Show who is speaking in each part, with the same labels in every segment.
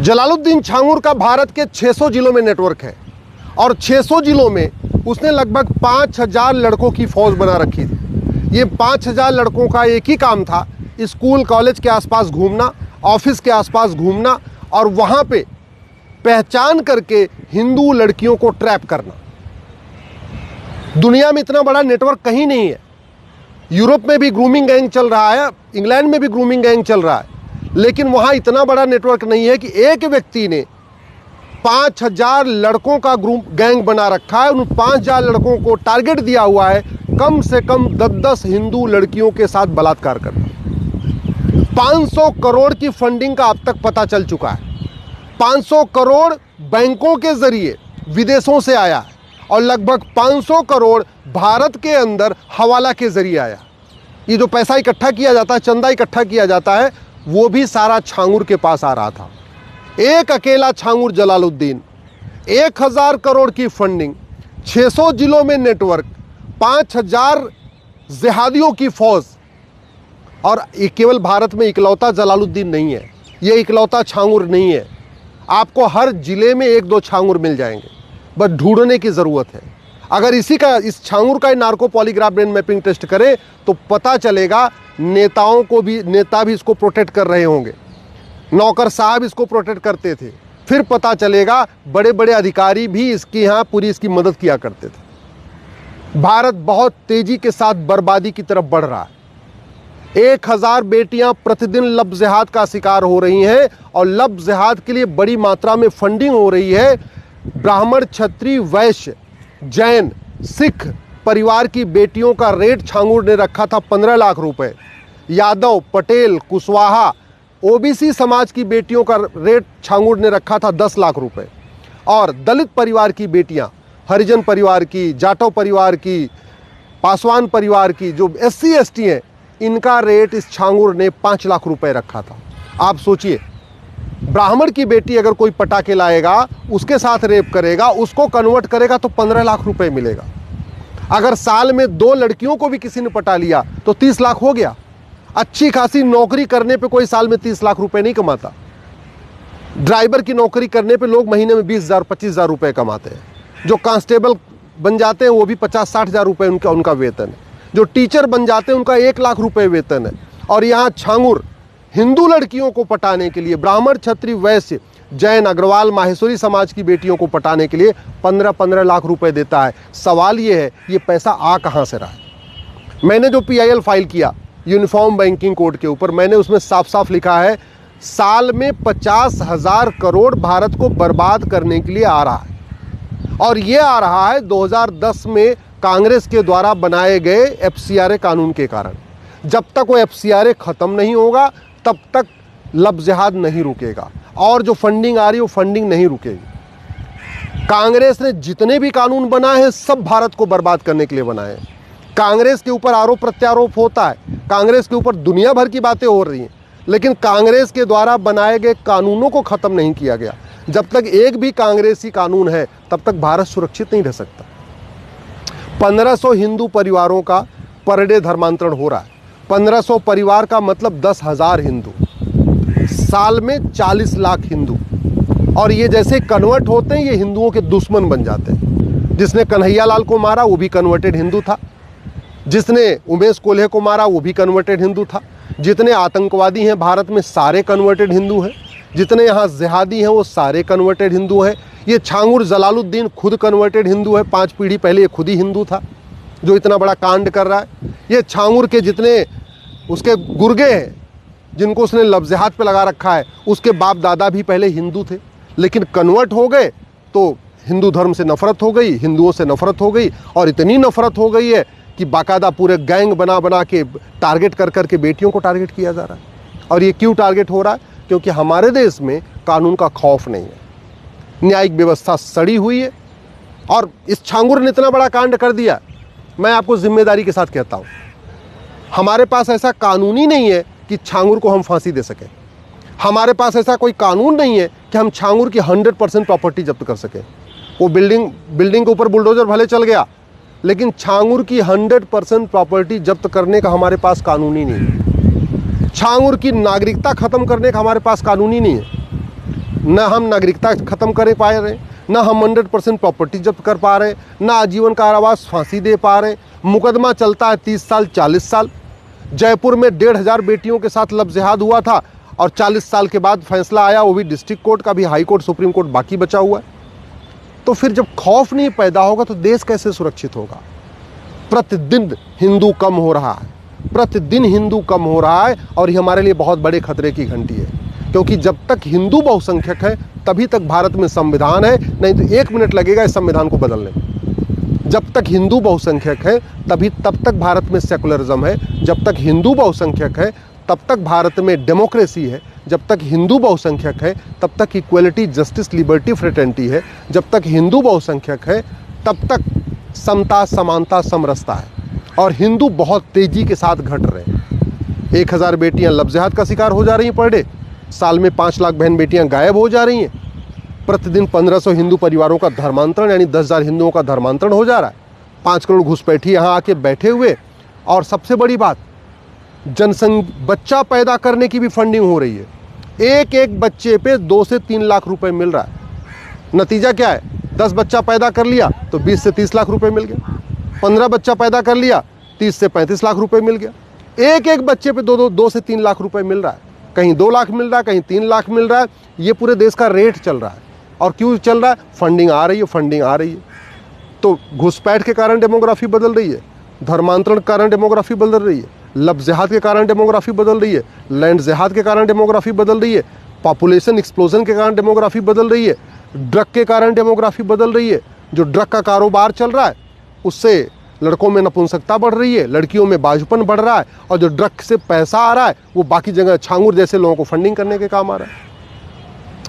Speaker 1: जलालुद्दीन छांगुर का भारत के 600 जिलों में नेटवर्क है और 600 जिलों में उसने लगभग 5000 लड़कों की फौज बना रखी थी। ये 5000 लड़कों का एक ही काम था, स्कूल कॉलेज के आसपास घूमना, ऑफिस के आसपास घूमना और वहाँ पे पहचान करके हिंदू लड़कियों को ट्रैप करना। दुनिया में इतना बड़ा नेटवर्क कहीं नहीं है। यूरोप में भी ग्रूमिंग गैंग चल रहा है, इंग्लैंड में भी ग्रूमिंग गैंग चल रहा है, लेकिन वहाँ इतना बड़ा नेटवर्क नहीं है कि एक व्यक्ति ने 5000 लड़कों का ग्रुप गैंग बना रखा है। उन 5000 लड़कों को टारगेट दिया हुआ है कम से कम 10-10 हिंदू लड़कियों के साथ बलात्कार करना। 500 करोड़ की फंडिंग का अब तक पता चल चुका है। 500 करोड़ बैंकों के जरिए विदेशों से आया है और लगभग 500 करोड़ भारत के अंदर हवाला के जरिए आया। ये जो पैसा इकट्ठा किया जाता है, चंदा इकट्ठा किया जाता है, वो भी सारा छांगुर के पास आ रहा था। एक अकेला छांगुर जलालुद्दीन, 1000 करोड़ की फंडिंग, 600 जिलों में नेटवर्क, 5000 जिहादियों की फौज। और ये केवल भारत में इकलौता जलालुद्दीन नहीं है, ये इकलौता छांगुर नहीं है। आपको हर जिले में 1-2 छांगुर मिल जाएंगे, बस ढूंढने की ज़रूरत है। अगर इस छांगुर का narco polygraph brain mapping test करें तो पता चलेगा नेता भी इसको प्रोटेक्ट कर रहे होंगे, नौकर साहब इसको प्रोटेक्ट करते थे। फिर पता चलेगा बड़े बड़े अधिकारी भी पूरी इसकी मदद किया करते थे। भारत बहुत तेजी के साथ बर्बादी की तरफ बढ़ रहा है। 1000 बेटियां प्रतिदिन लव जिहाद का शिकार हो रही हैं और लव जिहाद के लिए बड़ी मात्रा में फंडिंग हो रही है। ब्राह्मण, क्षत्रिय, वैश्य, जैन, सिख परिवार की बेटियों का रेट छांगुर ने रखा था 15 लाख रुपए। यादव, पटेल, कुशवाहा, ओबीसी समाज की बेटियों का रेट छांगुर ने रखा था 10 लाख रुपए। और दलित परिवार की बेटियां, हरिजन परिवार की, जाटव परिवार की, पासवान परिवार की, जो SC ST हैं, इनका रेट इस छांगुर ने 5 लाख रुपए रखा था। आप सोचिए, ब्राह्मण की बेटी अगर कोई पटा के लाएगा, उसके साथ रेप करेगा, उसको कन्वर्ट करेगा तो 15 लाख रुपए मिलेगा। अगर साल में 2 लड़कियों को भी किसी ने पटा लिया तो 30 लाख हो गया। अच्छी खासी नौकरी करने पे कोई साल में 30 लाख रुपए नहीं कमाता। ड्राइवर की नौकरी करने पे लोग महीने में 20,000-25,000 रुपए कमाते हैं। जो कांस्टेबल बन जाते हैं वो भी 50-60 हज़ार रुपये उनका वेतन है। जो टीचर बन जाते हैं उनका 1 लाख रुपए वेतन है। और यहाँ छांगुर हिंदू लड़कियों को पटाने के लिए, ब्राह्मण, क्षत्रिय, वैश्य, जैन, अग्रवाल, माहेश्वरी समाज की बेटियों को पटाने के लिए 15-15 लाख रुपए देता है। सवाल ये है, ये पैसा आ कहाँ से रहा है? मैंने जो PIL फाइल किया यूनिफॉर्म बैंकिंग कोड के ऊपर, मैंने उसमें साफ साफ लिखा है साल में 50,000 करोड़ भारत को बर्बाद करने के लिए आ रहा है। और ये आ रहा है 2010 में कांग्रेस के द्वारा बनाए गए FCRA कानून के कारण। जब तक वो FCRA ख़त्म नहीं होगा तब तक लव जिहाद नहीं रुकेगा और जो फंडिंग आ रही है वो फंडिंग नहीं रुकेगी। कांग्रेस ने जितने भी कानून बनाए हैं सब भारत को बर्बाद करने के लिए बनाए हैं। कांग्रेस के ऊपर आरोप प्रत्यारोप होता है, कांग्रेस के ऊपर दुनिया भर की बातें हो रही हैं, लेकिन कांग्रेस के द्वारा बनाए गए कानूनों को ख़त्म नहीं किया गया। जब तक एक भी कांग्रेसी कानून है तब तक भारत सुरक्षित नहीं रह सकता। 1500 हिंदू परिवारों का पर डे धर्मांतरण हो रहा है। 1500 परिवार का मतलब 10,000 हिंदू, साल में 40 लाख हिंदू। और ये जैसे कन्वर्ट होते हैं ये हिंदुओं के दुश्मन बन जाते हैं। जिसने कन्हैया लाल को मारा वो भी कन्वर्टेड हिंदू था, जिसने उमेश कोल्हे को मारा वो भी कन्वर्टेड हिंदू था। जितने आतंकवादी हैं भारत में सारे कन्वर्टेड हिंदू हैं, जितने यहाँ जिहादी हैं वो सारे कन्वर्टेड हिंदू हैं। ये छांगुर जलालुद्दीन खुद कन्वर्टेड हिंदू है, 5 पीढ़ी पहले ये खुद ही हिंदू था जो इतना बड़ा कांड कर रहा है। ये छांगुर के जितने उसके गुर्गे हैं जिनको उसने लव जिहाद पे लगा रखा है, उसके बाप दादा भी पहले हिंदू थे, लेकिन कन्वर्ट हो गए तो हिंदू धर्म से नफरत हो गई, हिंदुओं से नफरत हो गई। और इतनी नफरत हो गई है कि बाकायदा पूरे गैंग बना के टारगेट कर के बेटियों को टारगेट किया जा रहा है। और ये क्यों टारगेट हो रहा है? क्योंकि हमारे देश में कानून का खौफ नहीं है, न्यायिक व्यवस्था सड़ी हुई है। और इस छांगुर ने इतना बड़ा कांड कर दिया, मैं आपको जिम्मेदारी के साथ कहता हूँ, हमारे पास ऐसा कानून ही नहीं है कि छांगुर को हम फांसी दे सकें। हमारे पास ऐसा कोई कानून नहीं है कि हम छांगुर की 100% प्रॉपर्टी जब्त कर सकें। वो बिल्डिंग के ऊपर बुलडोजर भले चल गया, लेकिन छांगुर की 100% प्रॉपर्टी जब्त करने का हमारे पास कानून ही नहीं है। छांगुर की नागरिकता खत्म करने का हमारे पास कानून ही नहीं है। न हम नागरिकता ख़त्म कर पा रहे हैं, न हम 100% प्रॉपर्टी जब्त कर पा रहे हैं, न आजीवन कारावास फांसी दे पा रहे हैं। मुकदमा चलता है 30 साल 40 साल। जयपुर में 1500 बेटियों के साथ लव जिहाद हुआ था और 40 साल के बाद फैसला आया, वो भी डिस्ट्रिक्ट कोर्ट का, भी हाई कोर्ट सुप्रीम कोर्ट बाकी बचा हुआ है। तो फिर जब खौफ नहीं पैदा होगा तो देश कैसे सुरक्षित होगा? प्रतिदिन हिंदू कम हो रहा है, प्रतिदिन हिंदू कम हो रहा है और ये हमारे लिए बहुत बड़े खतरे की घंटी है, क्योंकि जब तक हिंदू बहुसंख्यक है तभी तक भारत में संविधान है, नहीं तो 1 मिनट लगेगा इस संविधान को बदलने में। जब तक हिंदू बहुसंख्यक है तब तक भारत में सेकुलरिज्म है, जब तक हिंदू बहुसंख्यक है तब तक भारत में डेमोक्रेसी है, जब तक हिंदू बहुसंख्यक है तब तक इक्वलिटी, जस्टिस, लिबर्टी, फ्रेटर्निटी है, जब तक हिंदू बहुसंख्यक है तब तक समता, समानता, समरसता है। और हिंदू बहुत तेजी के साथ घट रहे हैं। 1000 बेटियां लव जिहाद का शिकार हो जा रही हैं पर डे, साल में 5 लाख बहन बेटियां गायब हो जा रही हैं, प्रतिदिन 1500 हिंदू परिवारों का धर्मांतरण यानी 10,000 हिंदुओं का धर्मांतरण हो जा रहा है। 5 करोड़ घुसपैठी यहाँ आके बैठे हुए। और सबसे बड़ी बात, बच्चा पैदा करने की भी फंडिंग हो रही है। एक एक बच्चे पे 2 से 3 लाख रुपए मिल रहा है। नतीजा क्या है? 10 बच्चा पैदा कर लिया तो 20 से 30 लाख रुपए मिल गया, 15 बच्चा पैदा कर लिया 30 से 35 लाख रुपए मिल गया। एक एक बच्चे पे 2 से 3 लाख रुपए मिल रहा है, कहीं 2 लाख मिल रहा है, कहीं 3 लाख मिल रहा है। ये पूरे देश का रेट चल रहा है। और क्यों चल रहा है? फंडिंग आ रही है, फंडिंग आ रही है। तो घुसपैठ के कारण डेमोग्राफी बदल रही है, धर्मांतरण के कारण डेमोग्राफी बदल रही है, लव जिहाद के कारण डेमोग्राफी बदल रही है, लैंड जिहाद के कारण डेमोग्राफी बदल रही है, पॉपुलेशन एक्सप्लोजन के कारण डेमोग्राफी बदल रही है, ड्रग के कारण डेमोग्राफी बदल रही है। जो ड्रग का कारोबार चल रहा है उससे लड़कों में नपुंसकता बढ़ रही है, लड़कियों में बाजुपन बढ़ रहा है, और जो ड्रग से पैसा आ रहा है वो बाकी जगह छांगुर जैसे लोगों को फंडिंग करने के काम आ रहा है।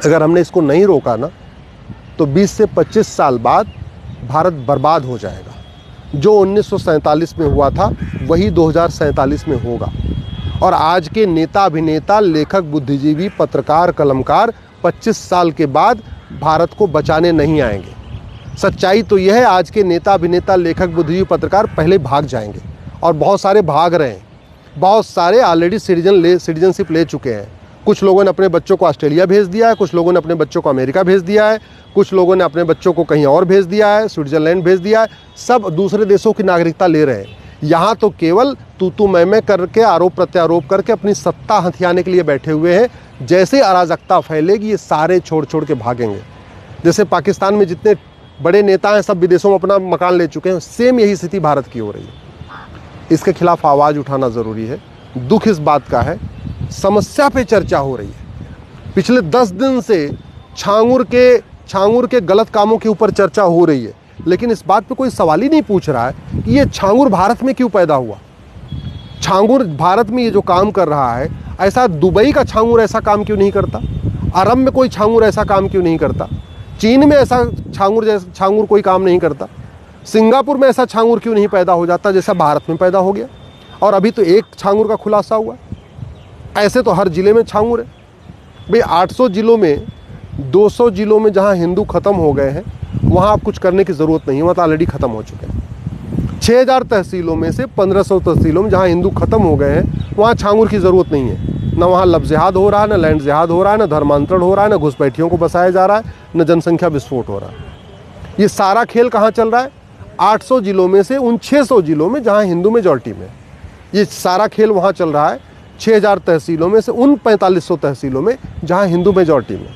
Speaker 1: अगर हमने इसको नहीं रोका ना तो 20 से 25 साल बाद भारत बर्बाद हो जाएगा। जो 1947 में हुआ था वही 2047 में होगा। और आज के नेता, अभिनेता, लेखक, बुद्धिजीवी, पत्रकार, कलमकार 25 साल के बाद भारत को बचाने नहीं आएंगे। सच्चाई तो यह है, आज के नेता, अभिनेता, लेखक, बुद्धिजीवी, पत्रकार पहले भाग जाएंगे और बहुत सारे भाग रहे हैं। बहुत सारे ऑलरेडी सिटीजनशिप ले चुके हैं। कुछ लोगों ने अपने बच्चों को ऑस्ट्रेलिया भेज दिया है, कुछ लोगों ने अपने बच्चों को अमेरिका भेज दिया है, कुछ लोगों ने अपने बच्चों को कहीं और भेज दिया है, स्विट्जरलैंड भेज दिया है। सब दूसरे देशों की नागरिकता ले रहे हैं। यहाँ तो केवल तू मैं करके, आरोप प्रत्यारोप करके अपनी सत्ता हथियाने के लिए बैठे हुए हैं। जैसे अराजकता फैलेगी ये सारे छोड़ के भागेंगे। जैसे पाकिस्तान में जितने बड़े नेता हैं सब विदेशों में अपना मकान ले चुके हैं, सेम यही स्थिति भारत की हो रही है। इसके खिलाफ आवाज़ उठाना ज़रूरी है। दुख इस बात का है, समस्या पे चर्चा हो रही है। पिछले 10 दिन से छांगुर के गलत कामों के ऊपर चर्चा हो रही है, लेकिन इस बात पे कोई सवाल ही नहीं पूछ रहा है कि ये छांगुर भारत में क्यों पैदा हुआ। छांगुर भारत में ये जो काम कर रहा है, ऐसा दुबई का छांगुर ऐसा काम क्यों नहीं करता? अरब में कोई छांगुर ऐसा काम क्यों नहीं करता? चीन में ऐसा छांगुर कोई काम नहीं करता? सिंगापुर में ऐसा छांगुर क्यों नहीं पैदा हो जाता जैसा भारत में पैदा हो गया? और अभी तो एक छांगुर का खुलासा हुआ। ऐसे तो हर जिले में छांगुर है भाई। 800 जिलों में 200 जिलों में जहां हिंदू खत्म हो गए हैं वहां आप कुछ करने की ज़रूरत नहीं है, वहाँ तो ऑलरेडी ख़त्म हो चुके हैं। 6000 तहसीलों में से 1500 तहसीलों में जहां हिंदू खत्म हो गए हैं वहाँ छांगुर की ज़रूरत नहीं है। न वहाँ लव जिहाद हो रहा है, न लैंड जिहाद हो रहा है, न धर्मांतरण हो रहा है, न घुसपैठियों को बसाया जा रहा है, न जनसंख्या विस्फोट हो रहा है। ये सारा खेल कहाँ चल रहा है? 800 जिलों में से उन 600 जिलों में जहाँ हिंदू मेजॉरिटी में, ये सारा खेल वहाँ चल रहा है। 6000 तहसीलों में से उन 4500 तहसीलों में जहाँ हिंदू मेजॉरिटी में,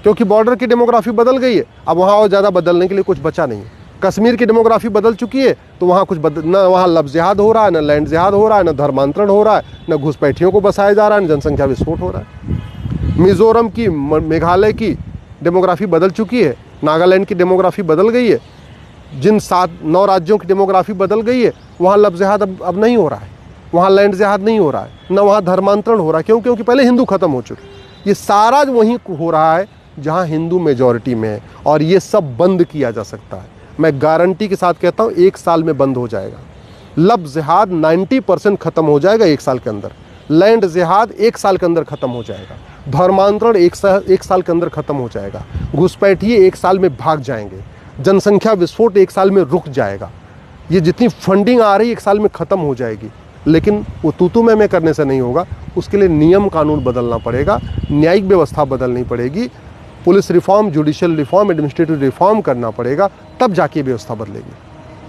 Speaker 1: क्योंकि बॉर्डर की डेमोग्राफी बदल गई है। अब वहाँ और ज़्यादा बदलने के लिए कुछ बचा नहीं है। कश्मीर की डेमोग्राफी बदल चुकी है तो वहाँ कुछ न वहाँ लव जिहाद हो रहा है, न लैंड जिहाद हो रहा है, न धर्मांतरण हो रहा है, न घुसपैठियों को बसाया जा रहा है, न जनसंख्या विस्फोट हो रहा है। मिज़ोरम की, मेघालय की डेमोग्राफी बदल चुकी है, नागालैंड की डेमोग्राफी बदल गई है। जिन 7-9 राज्यों की डेमोग्राफी बदल गई है वहाँ लव जिहाद अब नहीं हो रहा है, वहाँ लैंड जिहाद नहीं हो रहा है, न वहाँ धर्मांतरण हो रहा है। क्यों? क्योंकि पहले हिंदू खत्म हो चुके। ये सारा वहीं हो रहा है जहाँ हिंदू मेजॉरिटी में है, और ये सब बंद किया जा सकता है। मैं गारंटी के साथ कहता हूँ 1 साल में बंद हो जाएगा। लव जिहाद 90% ख़त्म हो जाएगा 1 साल के अंदर। लैंड जिहाद 1 साल के अंदर ख़त्म हो जाएगा। धर्मांतरण 1 साल के अंदर ख़त्म हो जाएगा। घुसपैठिए 1 साल में भाग जाएंगे। जनसंख्या विस्फोट 1 साल में रुक जाएगा। ये जितनी फंडिंग आ रही है 1 साल में ख़त्म हो जाएगी। लेकिन वो तू मैं करने से नहीं होगा, उसके लिए नियम कानून बदलना पड़ेगा, न्यायिक व्यवस्था बदलनी पड़ेगी, police reform, judicial reform, administrative reform करना पड़ेगा, तब जाके व्यवस्था बदलेगी।